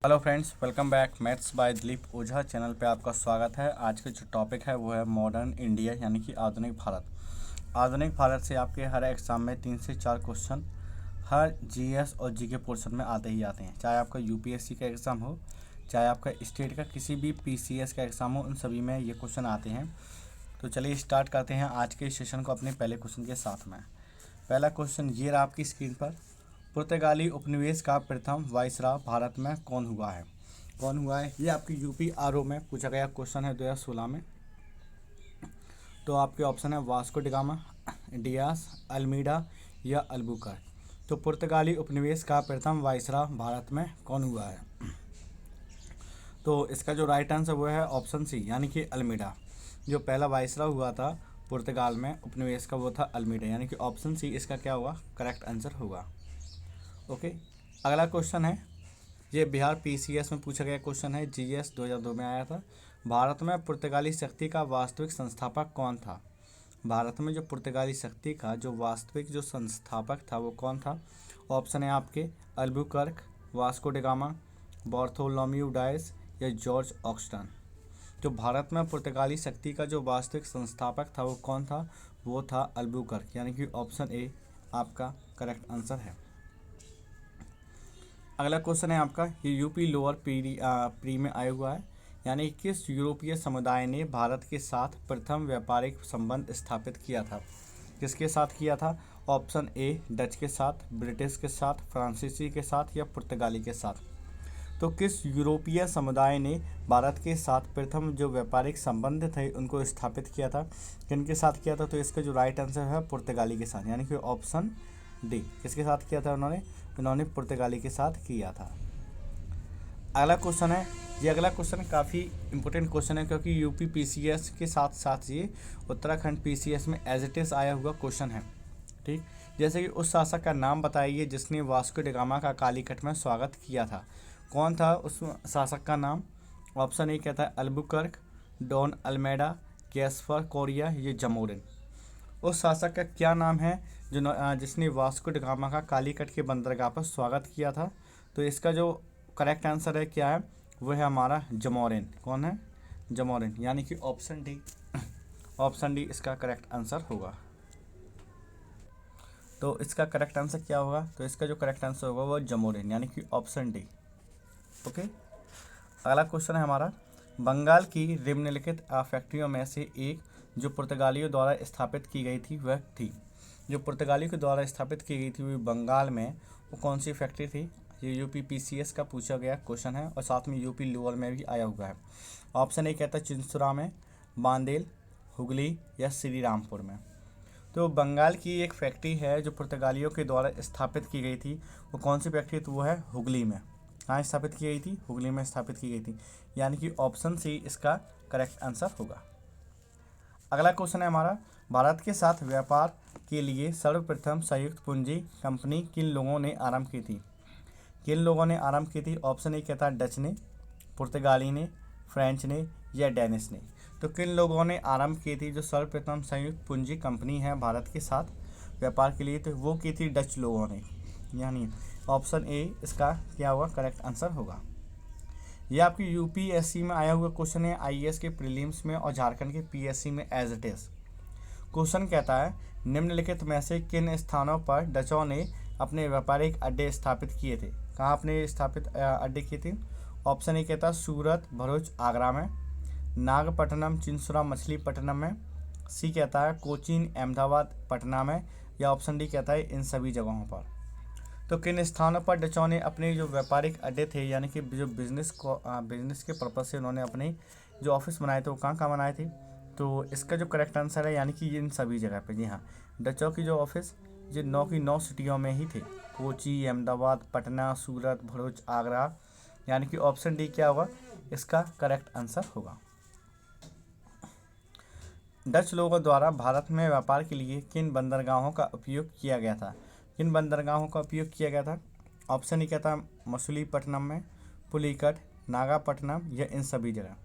Hello friends, welcome back. Maths by Dilip Ojha channel पे आपका स्वागत है। आज का जो टॉपिक है वो है मॉडर्न इंडिया यानी कि आधुनिक भारत। आधुनिक भारत से आपके हर एग्ज़ाम में 3 से 4 क्वेश्चन हर जीएस और जीके पोर्शन में आते ही आते हैं। चाहे आपका यूपीएससी का एग्ज़ाम हो, चाहे आपका स्टेट का किसी भी पीसीएस का एग्ज़ाम हो, उन सभी में ये क्वेश्चन आते हैं। तो चलिए स्टार्ट करते हैं आज के सेशन को अपने पहले क्वेश्चन के साथ में। पहला क्वेश्चन ये रहा आपकी स्क्रीन पर। पुर्तगाली उपनिवेश का प्रथम वाइसराय भारत में कौन हुआ है? कौन हुआ है? ये आपकी यूपी आरओ में पूछा गया क्वेश्चन है 2016 में। तो आपके ऑप्शन है वास्को डिगामा, डियास, अल्मीडा या अल्बुकर्क। तो पुर्तगाली उपनिवेश का प्रथम वाइसराय भारत में कौन हुआ है? तो इसका जो राइट आंसर वो है ऑप्शन सी यानी कि अल्मीडा। जो पहला वाइसराय हुआ था पुर्तगाल में उपनिवेश का वो था अल्मीडा, यानी कि ऑप्शन सी इसका क्या होगा? करेक्ट आंसर होगा। ओके, अगला क्वेश्चन है, ये बिहार पीसीएस में पूछा गया क्वेश्चन है, जीएस 2002 में आया था। भारत में पुर्तगाली शक्ति का वास्तविक संस्थापक कौन था? भारत में जो पुर्तगाली शक्ति का जो वास्तविक जो संस्थापक था वो कौन था? ऑप्शन है आपके Albuquerque, Vasco da Gama, Bartholomew Dias या जॉर्ज ऑक्सटन। जो भारत में पुर्तगाली शक्ति का जो वास्तविक संस्थापक था वो कौन था? वो था अल्बुकर्क, यानी कि ऑप्शन ए आपका करेक्ट आंसर है। अगला क्वेश्चन है आपका, ये यूपी लोअर प्री में आया हुआ है, यानी किस यूरोपीय समुदाय ने भारत के साथ प्रथम व्यापारिक संबंध स्थापित किया था? किसके साथ किया था? ऑप्शन ए डच के साथ, ब्रिटिश के साथ, फ्रांसीसी के साथ या पुर्तगाली के साथ। तो किस यूरोपीय समुदाय ने भारत के साथ प्रथम जो व्यापारिक संबंध थे उनको स्थापित किया था? किनके साथ किया था? तो इसका जो राइट आंसर है पुर्तगाली के साथ, यानी कि ऑप्शन डी। किसके साथ किया था उन्होंने पुर्तगाली के साथ किया था। अगला क्वेश्चन है, ये अगला क्वेश्चन काफ़ी इंपॉर्टेंट क्वेश्चन है क्योंकि यूपी पीसीएस के साथ साथ ये उत्तराखंड पीसीएस में एज इट इज़ आया हुआ क्वेश्चन है। ठीक, जैसे कि उस शासक का नाम बताइए जिसने वास्को डिगामा का कालीकट में स्वागत किया था। कौन था उस शासक का नाम? ऑप्शन ए कहता है Albuquerque, Don Almeida, Gaspar Correia, ये जमोरिन। उस शासक का क्या नाम है जिसने वास्को डिगामा का कालीकट के बंदरगाह पर स्वागत किया था? तो इसका जो करेक्ट आंसर है क्या है? वो है हमारा जमोरिन। कौन है? जमोरिन, यानी कि ऑप्शन डी। ऑप्शन डी इसका करेक्ट आंसर होगा। तो इसका करेक्ट आंसर क्या होगा? तो इसका जो करेक्ट आंसर होगा वो जमोरिन, यानी कि ऑप्शन डी। ओके, अगला क्वेश्चन है हमारा, बंगाल की निम्नलिखित फैक्ट्रियों में से एक जो पुर्तगालियों द्वारा स्थापित की गई थी वह थी। जो पुर्तगालियों के द्वारा स्थापित की गई थी वो बंगाल में, वो कौन सी फैक्ट्री थी? ये यूपी पीसीएस का पूछा गया क्वेश्चन है और साथ में यूपी लोअर में भी आया हुआ है। ऑप्शन ए कहता है चिंसुरा में, बांदेल, हुगली या श्रीरामपुर में। तो बंगाल की एक फैक्ट्री है जो पुर्तगालियों के द्वारा स्थापित की गई थी, वो कौन सी फैक्ट्री? तो वो है हुगली में। कहाँ स्थापित की गई थी? हुगली में स्थापित की गई थी, यानी कि ऑप्शन सी इसका करेक्ट आंसर होगा। अगला क्वेश्चन है हमारा, भारत के साथ व्यापार के लिए सर्वप्रथम संयुक्त पूंजी कंपनी किन लोगों ने आरंभ की थी? किन लोगों ने आरंभ की थी? ऑप्शन ए कहता है डच ने, पुर्तगाली ने, फ्रेंच ने या डेनिश ने। तो किन लोगों ने आरंभ की थी जो सर्वप्रथम संयुक्त पूंजी कंपनी है भारत के साथ व्यापार के लिए? तो वो की थी डच लोगों ने, यानी ऑप्शन ए इसका क्या होगा? करेक्ट आंसर होगा। यह आपकी यूपीएससी में आया हुआ क्वेश्चन है, आईएएस के प्रीलिम्स में और झारखंड के पीएससी में एज इट इज। क्वेश्चन कहता है, निम्नलिखित में से किन स्थानों पर डचों ने अपने व्यापारिक अड्डे स्थापित किए थे? कहाँ अपने स्थापित अड्डे किए थे? ऑप्शन ए कहता है सूरत, भरूच, आगरा में, नागपट्टनम, चिंसुरा, मछलीपट्टनम में, सी कहता है कोचीन, अहमदाबाद, पटना में, या ऑप्शन डी कहता है इन सभी जगहों पर। तो किन स्थानों पर डचों ने अपने जो व्यापारिक अड्डे थे, यानी कि जो बिजनेस के पर्पज़ से उन्होंने अपने जो ऑफिस बनाए थे वो कहाँ कहाँ बनाए थे? तो इसका जो करेक्ट आंसर है यानी कि इन सभी जगह पे। जी हाँ, डचों की जो ऑफिस ये 9 की 9 सिटियों में ही थे, कोची, अहमदाबाद, पटना, सूरत, भरूच, आगरा, यानी कि ऑप्शन डी क्या होगा? इसका करेक्ट आंसर होगा। डच लोगों द्वारा भारत में व्यापार के लिए किन बंदरगाहों का उपयोग किया गया था? किन बंदरगाहों का उपयोग किया गया था? ऑप्शन ए कहता है मछलीपट्टनम में, पुलिकट, नागापट्टनम या इन सभी जगह।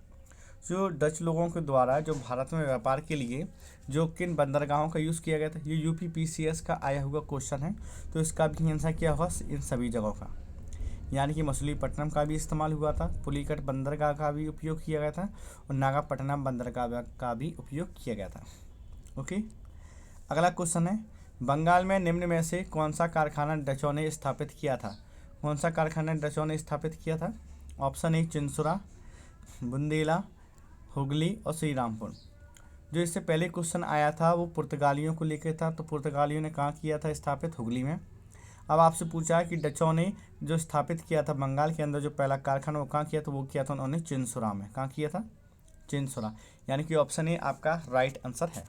जो डच लोगों के द्वारा जो भारत में व्यापार के लिए जो किन बंदरगाहों का यूज़ किया गया था, ये यूपी पीसीएस का आया हुआ क्वेश्चन है। तो इसका भी आंसर क्या होगा? इन सभी जगहों का। यानी कि मछलीपट्टनम का भी इस्तेमाल हुआ था, पुलिकट बंदरगाह का भी उपयोग किया गया था और नागापट्टनम बंदरगाह का भी उपयोग किया गया था। ओके, अगला क्वेश्चन है, बंगाल में निम्न में से कौन सा कारखाना डचों ने स्थापित किया था? कौन सा कारखाना डचों ने स्थापित किया था? ऑप्शन ए चिंसुरा, बुंदेला, हुगली और श्रीरामपुर। जो इससे पहले क्वेश्चन आया था वो पुर्तगालियों को लेकर था, तो पुर्तगालियों ने कहाँ किया था स्थापित? हुगली में। अब आपसे पूछा है कि डचों ने जो स्थापित किया था बंगाल के अंदर जो पहला कारखाना वो कहाँ किया, तो वो किया था उन्होंने चिंसुरा में। कहाँ किया था? चिंसुरा, यानी कि ऑप्शन ए आपका राइट आंसर है।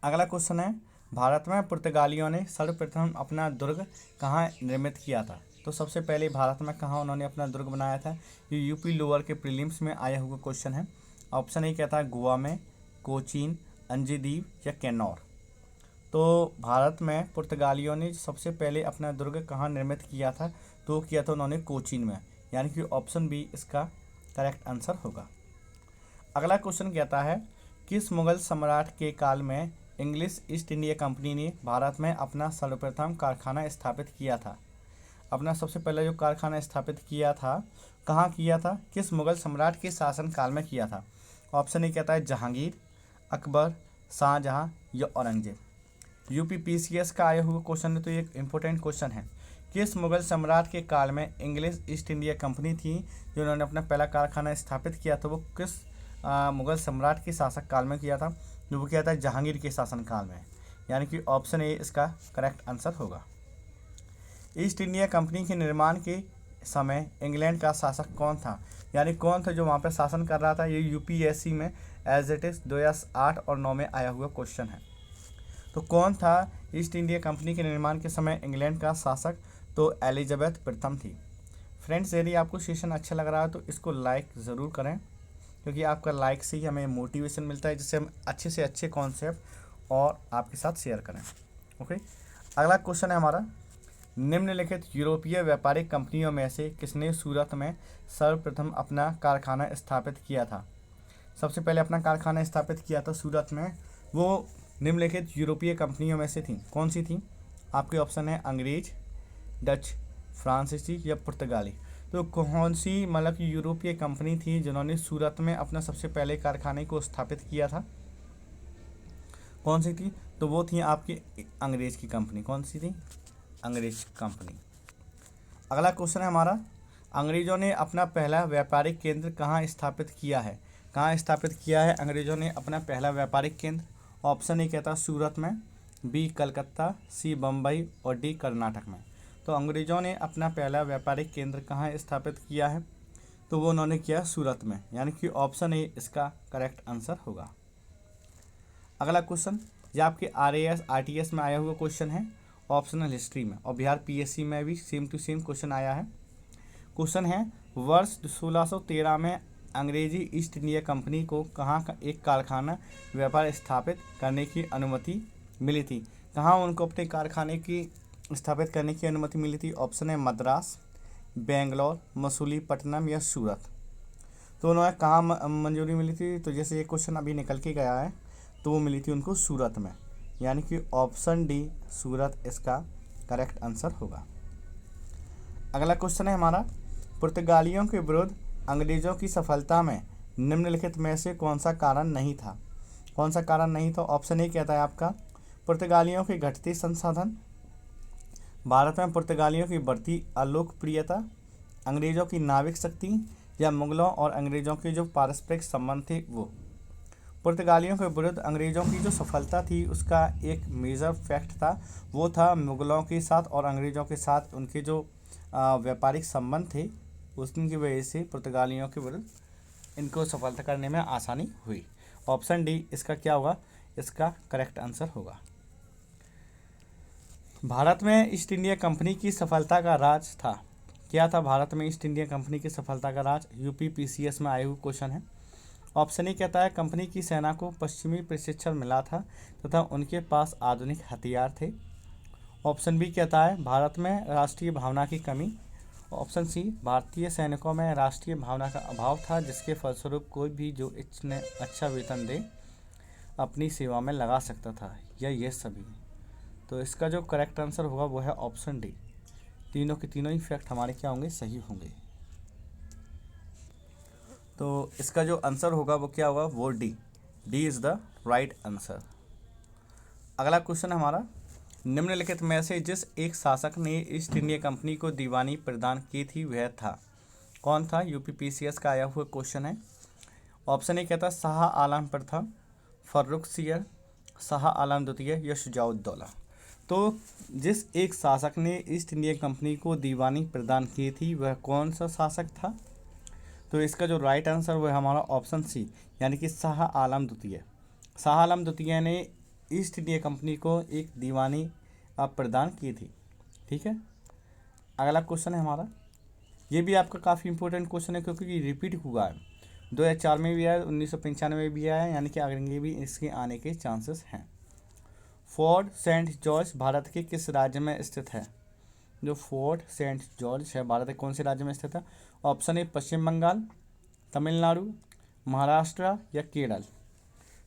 अगला क्वेश्चन है, भारत में पुर्तगालियों ने सर्वप्रथम अपना दुर्ग कहाँ निर्मित किया था? तो सबसे पहले भारत में कहाँ उन्होंने अपना दुर्ग बनाया था? ये यूपी लोअर के प्रीलिम्स में आया हुआ क्वेश्चन है। ऑप्शन ए कहता है गोवा में, कोचीन, अंजदीव या किन्नौर। तो भारत में पुर्तगालियों ने सबसे पहले अपना दुर्ग कहाँ निर्मित किया था? तो किया था उन्होंने कोचीन में, यानी कि ऑप्शन बी इसका करेक्ट आंसर होगा। अगला क्वेश्चन कहता है, किस मुगल सम्राट के काल में इंग्लिश ईस्ट इंडिया कंपनी ने भारत में अपना सर्वप्रथम कारखाना स्थापित किया था? अपना सबसे पहले जो कारखाना स्थापित किया था कहाँ किया था? किस मुगल सम्राट के शासनकाल में किया था? ऑप्शन ए कहता है जहांगीर, अकबर, शाहजहां या औरंगजेब। यूपीपीसीएस का आया हुआ क्वेश्चन है, तो ये एक इम्पोर्टेंट क्वेश्चन है। किस मुगल सम्राट के काल में इंग्लिश ईस्ट इंडिया कंपनी थी जो उन्होंने अपना पहला कारखाना स्थापित किया था? वो किस मुगल सम्राट के शासक काल में किया था? जो वो किया था जहांगीर के शासनकाल में, यानी कि ऑप्शन ए इसका करेक्ट आंसर होगा। ईस्ट इंडिया कंपनी के निर्माण के समय इंग्लैंड का शासक कौन था? यानी कौन था जो वहाँ पर शासन कर रहा था? ये यूपीएससी में एज इट इज़ 2008 और 9 में आया हुआ क्वेश्चन है। तो कौन था ईस्ट इंडिया कंपनी के निर्माण के समय इंग्लैंड का शासक? तो एलिजाबेथ प्रथम थी। फ्रेंड्स, यदि आपको सेशन अच्छा लग रहा है तो इसको लाइक ज़रूर करें, क्योंकि आपका लाइक से ही हमें मोटिवेशन मिलता है, जिससे हम अच्छे से अच्छे कॉन्सेप्ट और आपके साथ शेयर करें। ओके, अगला क्वेश्चन है हमारा, निम्नलिखित यूरोपीय व्यापारिक कंपनियों में से किसने सूरत में सर्वप्रथम अपना कारखाना स्थापित किया था? सबसे पहले अपना कारखाना स्थापित किया था सूरत में, वो निम्नलिखित यूरोपीय कंपनियों में से थी। कौन सी थी? आपके ऑप्शन है अंग्रेज, डच, फ्रांसीसी या पुर्तगाली। तो कौन सी मतलब कि यूरोपीय कंपनी थी जिन्होंने सूरत में अपना सबसे पहले कारखाने को स्थापित किया था? कौन सी थी? तो वो थी आपकी अंग्रेज की कंपनी। कौन सी थी? अंग्रेज कंपनी। अगला क्वेश्चन है हमारा, अंग्रेजों ने अपना पहला व्यापारिक केंद्र कहाँ स्थापित किया है? कहाँ स्थापित किया है अंग्रेजों ने अपना पहला व्यापारिक केंद्र? ऑप्शन ए कहता है सूरत में, बी कलकत्ता, सी बम्बई और डी कर्नाटक में। तो अंग्रेजों ने अपना पहला व्यापारिक केंद्र कहाँ स्थापित किया है? तो वो उन्होंने किया सूरत में, यानी कि ऑप्शन ए इसका करेक्ट आंसर होगा। अगला क्वेश्चन, ये आपके RAS RTS में आया हुआ क्वेश्चन है, ऑप्शनल हिस्ट्री में, और बिहार PSC में भी सेम टू सेम क्वेश्चन आया है। क्वेश्चन है, वर्ष 1613 में अंग्रेजी ईस्ट इंडिया कंपनी को कहाँ का एक कारखाना व्यापार स्थापित करने की अनुमति मिली थी? कहाँ उनको अपने कारखाने की स्थापित करने की अनुमति मिली थी? ऑप्शन है मद्रास, बेंगलोर, मसूलीपट्टनम या सूरत। तो उन्हें कहाँ मंजूरी मिली थी? तो जैसे ये क्वेश्चन अभी निकल के गया है, तो वो मिली थी उनको सूरत में, यानी कि ऑप्शन डी सूरत इसका करेक्ट आंसर होगा। अगला क्वेश्चन है हमारा, पुर्तगालियों के विरुद्ध अंग्रेजों की सफलता में निम्नलिखित में से कौन सा कारण नहीं था? कौन सा कारण नहीं था? ऑप्शन ए कहता है आपका पुर्तगालियों के घटते संसाधन, भारत में पुर्तगालियों की बढ़ती अलोकप्रियता, अंग्रेजों की नाविक शक्ति, या मुगलों और अंग्रेजों के जो पारस्परिक संबंध थे वो। पुर्तगालियों के विरुद्ध अंग्रेजों की जो सफलता थी उसका एक मेजर फैक्ट था, वो था मुगलों के साथ और अंग्रेजों के साथ उनके जो व्यापारिक संबंध थे, उसकी वजह से पुर्तगालियों के विरुद्ध इनको सफलता करने में आसानी हुई। ऑप्शन डी इसका क्या होगा? इसका करेक्ट आंसर होगा। भारत में ईस्ट इंडिया कंपनी की सफलता का राज था, क्या था भारत में ईस्ट इंडिया कंपनी की सफलता का राज? यूपीपीसीएस में आए हुए क्वेश्चन है। ऑप्शन ए कहता है कंपनी की सेना को पश्चिमी प्रशिक्षण मिला था तथा उनके पास आधुनिक हथियार थे। ऑप्शन बी कहता है भारत में राष्ट्रीय भावना की कमी। ऑप्शन सी भारतीय सैनिकों में राष्ट्रीय भावना का अभाव था, जिसके फलस्वरूप कोई भी जो इतने अच्छा वेतन दे अपनी सेवा में लगा सकता था, या ये सभी। तो इसका जो करेक्ट आंसर होगा वो है ऑप्शन डी, तीनों के तीनों ही फैक्ट हमारे क्या होंगे, सही होंगे। तो इसका जो आंसर होगा वो क्या होगा, वो D is the right answer. अगला क्वेश्चन हमारा, निम्नलिखित में से जिस एक शासक ने ईस्ट इंडिया कंपनी को दीवानी प्रदान की थी वह था, कौन था। यूपीपीसीएस का आया हुआ क्वेश्चन है। ऑप्शन ए कहता शाह आलम प्रथम, फर्रुखसियर, शाह आलम द्वितीय या शुजाउद्दौला। तो जिस एक शासक ने ईस्ट इंडिया कंपनी को दीवानी प्रदान की थी वह कौन सा शासक था। तो इसका जो राइट आंसर वो है हमारा ऑप्शन सी, यानी कि शाह आलम द्वितीय। शाह आलम द्वितीय ने ईस्ट इंडिया कंपनी को एक दीवानी प्रदान की थी। ठीक है। अगला क्वेश्चन है हमारा, ये भी आपका काफ़ी इंपॉर्टेंट क्वेश्चन है क्योंकि ये रिपीट हुआ है, 2004 में भी आया, 1995 में भी आया, यानी कि आगे भी इसके आने के चांसेस हैं। फोर्ट सेंट जॉर्ज भारत के किस राज्य में स्थित है। जो फोर्ट सेंट जॉर्ज है भारत के कौन से राज्य में स्थित है। ऑप्शन ए पश्चिम बंगाल, तमिलनाडु, महाराष्ट्र या केरल।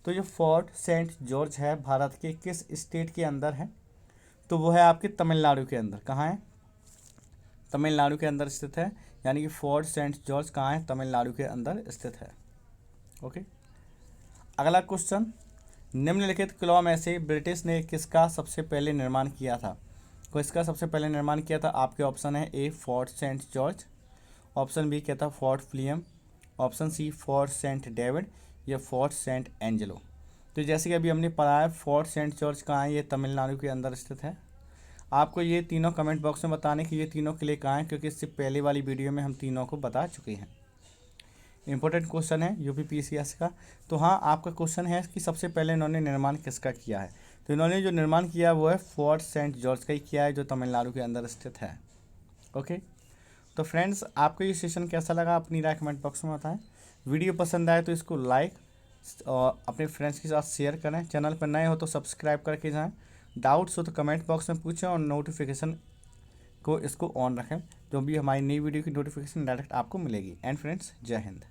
तो जो फोर्ट सेंट जॉर्ज है भारत के किस स्टेट के अंदर है, तो वो है आपके तमिलनाडु के अंदर। कहाँ है, तमिलनाडु के अंदर स्थित है, यानी कि फोर्ट सेंट जॉर्ज कहाँ है, तमिलनाडु के अंदर स्थित है। ओके। अगला क्वेश्चन, निम्नलिखित किलों में से ब्रिटिश ने किसका सबसे पहले निर्माण किया था। तो इसका सबसे पहले निर्माण किया था, आपके ऑप्शन है A Fort Saint George, option B कहता Fort William, option C Fort Saint David या फोर्ट सेंट एंजेलो। तो जैसे कि अभी हमने पढ़ा है, फोर्ट सेंट जॉर्ज कहाँ है, ये तमिलनाडु के अंदर स्थित है। आपको ये तीनों कमेंट बॉक्स में बताने कि ये तीनों किले कहाँ हैं, क्योंकि इससे पहले वाली वीडियो में हम तीनों को बता चुके हैं। इंपॉर्टेंट क्वेश्चन है यूपीपीसीएस का। तो हाँ, आपका क्वेश्चन है कि सबसे पहले इन्होंने निर्माण किसका किया है। तो इन्होंने जो निर्माण किया वो है फोर्ट सेंट जॉर्ज का ही किया है, जो तमिलनाडु के अंदर स्थित है। ओके। तो फ्रेंड्स, आपको ये सेशन कैसा लगा अपनी राय कमेंट बॉक्स में बताएं। वीडियो पसंद आए तो इसको लाइक और अपने फ्रेंड्स के साथ शेयर करें। चैनल पर नए हो तो सब्सक्राइब करके जाएं। डाउट्स हो तो कमेंट बॉक्स में पूछें और नोटिफिकेशन को इसको ऑन रखें, जो भी हमारी नई वीडियो की नोटिफिकेशन डायरेक्ट आपको मिलेगी। एंड फ्रेंड्स, जय हिंद।